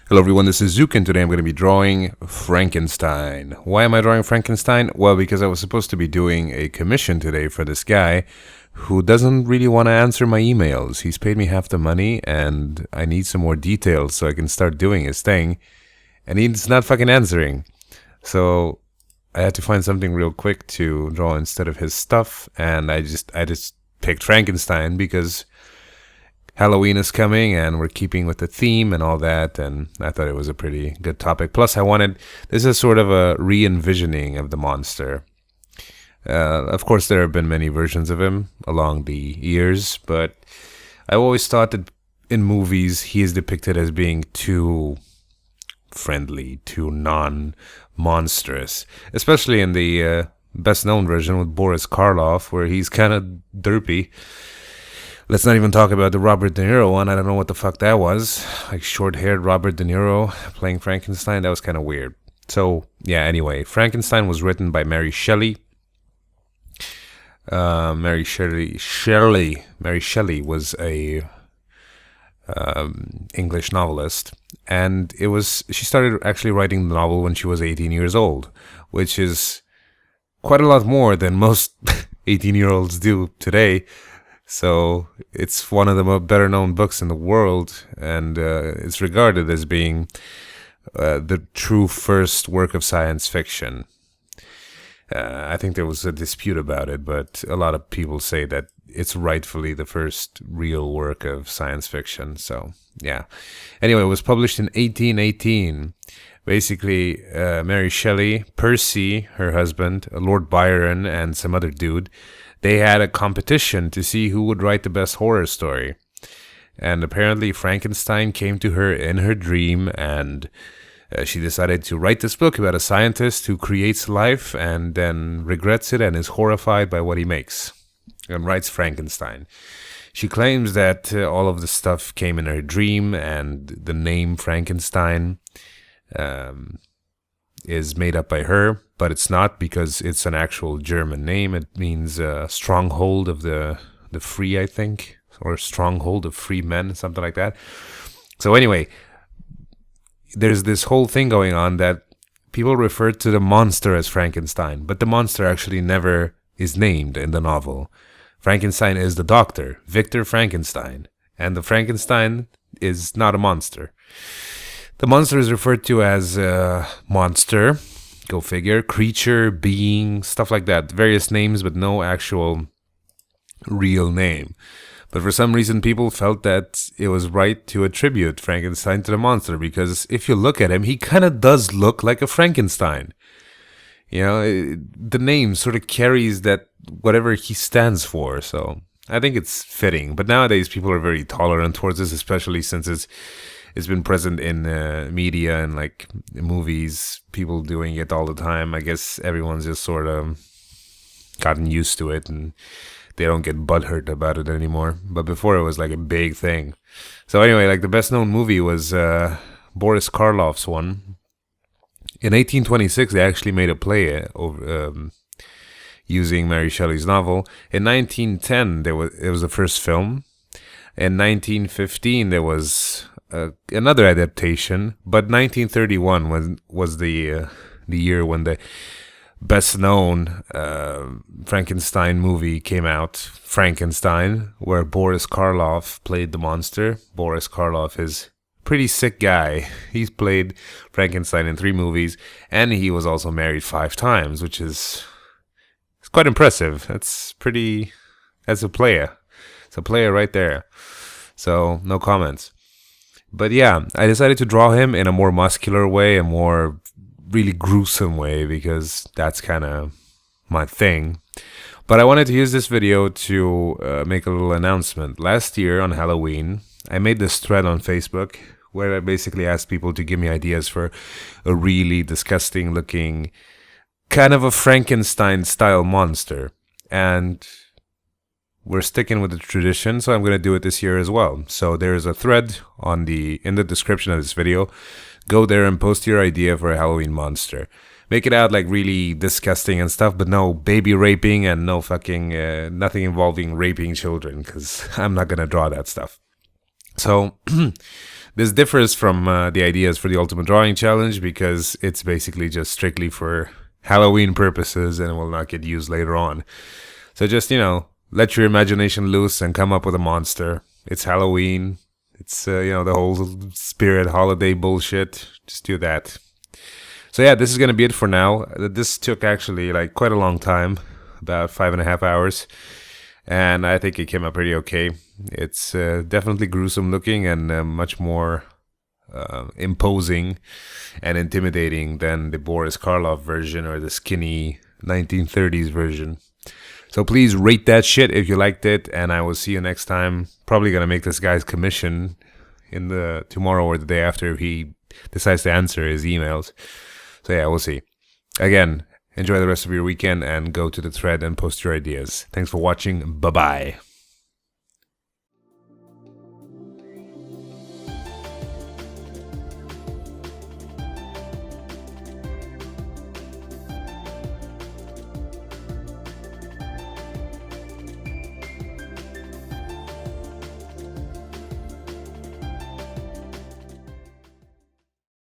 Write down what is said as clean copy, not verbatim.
Hello everyone, this is Zooc, and today I'm going to be drawing Frankenstein. Why am I drawing Frankenstein? Well, because I was supposed to be doing a commission today for this guy who doesn't really want to answer my emails. He's paid me half the money, and I need some more details so I can start doing his thing, and he's not fucking answering. So I had to find something real quick to draw instead of his stuff, and I just picked Frankenstein because Halloween is coming and we're keeping with the theme and all that, and I thought it was a pretty good topic. Plus, this is sort of a re-envisioning of the monster. Of course, there have been many versions of him along the years, but I always thought that in movies he is depicted as being too friendly, too non-monstrous, especially in the best-known version with Boris Karloff, where he's kind of derpy. Let's not even talk about the Robert De Niro one. I don't know what the fuck that was. Like short-haired Robert De Niro playing Frankenstein. That was kind of weird. So, yeah, anyway. Frankenstein was written by Mary Shelley. Mary Shelley was a English novelist. And she started actually writing the novel when she was 18 years old, which is quite a lot more than most 18-year-olds do today. So it's one of the better known books in the world, and it's regarded as being the true first work of science fiction. I think there was a dispute about it, but a lot of people say that it's rightfully the first real work of science fiction. So, yeah. Anyway, it was published in 1818. Basically, Mary Shelley, Percy, her husband, Lord Byron, and some other dude, they had a competition to see who would write the best horror story. And apparently Frankenstein came to her in her dream, and she decided to write this book about a scientist who creates life and then regrets it and is horrified by what he makes, and writes Frankenstein. She claims that all of the stuff came in her dream, and the name Frankenstein is made up by her, but it's not, because it's an actual German name. It means stronghold of the free, I think, or stronghold of free men, something like that. So anyway, there's this whole thing going on that people refer to the monster as Frankenstein, but the monster actually never is named in the novel. Frankenstein is the doctor, Victor Frankenstein, and the Frankenstein is not a monster. The monster is referred to as monster, go figure, creature, being, stuff like that. Various names, but no actual real name. But for some reason, people felt that it was right to attribute Frankenstein to the monster, because if you look at him, he kind of does look like a Frankenstein. You know, the name sort of carries that whatever he stands for, so I think it's fitting. But nowadays, people are very tolerant towards this, especially since it's been present in media and like movies, people doing it all the time. I guess everyone's just sort of gotten used to it and they don't get butthurt about it anymore. But before, it was like a big thing. So anyway, like the best known movie was Boris Karloff's one. In 1826, they actually made a play using Mary Shelley's novel. In 1910, it was the first film. In 1915, there was another adaptation, but 1931 was the year when the best-known Frankenstein movie came out, Frankenstein, where Boris Karloff played the monster. Boris Karloff is a pretty sick guy. He's played Frankenstein in 3 movies, and he was also married 5 times, which is it's quite impressive. That's a player. It's a player right there. So, no comments. But yeah, I decided to draw him in a more muscular way, a more really gruesome way, because that's kind of my thing. But I wanted to use this video to make a little announcement. Last year on Halloween, I made this thread on Facebook where I basically asked people to give me ideas for a really disgusting looking, kind of a Frankenstein-style monster. And we're sticking with the tradition, so I'm going to do it this year as well. So there's a thread in the description of this video. Go there and post your idea for a Halloween monster. Make it out like really disgusting and stuff, but no baby raping and no fucking nothing involving raping children, because I'm not going to draw that stuff. So This differs from the ideas for the Ultimate Drawing Challenge because it's basically just strictly for Halloween purposes and it will not get used later on. So just, let your imagination loose and come up with a monster. It's Halloween. It's, the whole spirit holiday bullshit. Just do that. So yeah, this is going to be it for now. This took actually like quite a long time, about 5.5 hours. And I think it came out pretty okay. It's definitely gruesome looking and much more imposing and intimidating than the Boris Karloff version or the skinny 1930s version. So please rate that shit if you liked it, and I will see you next time. Probably gonna make this guy's commission in the tomorrow or the day after if he decides to answer his emails. So yeah, we'll see. Again, enjoy the rest of your weekend and go to the thread and post your ideas. Thanks for watching. Bye-bye.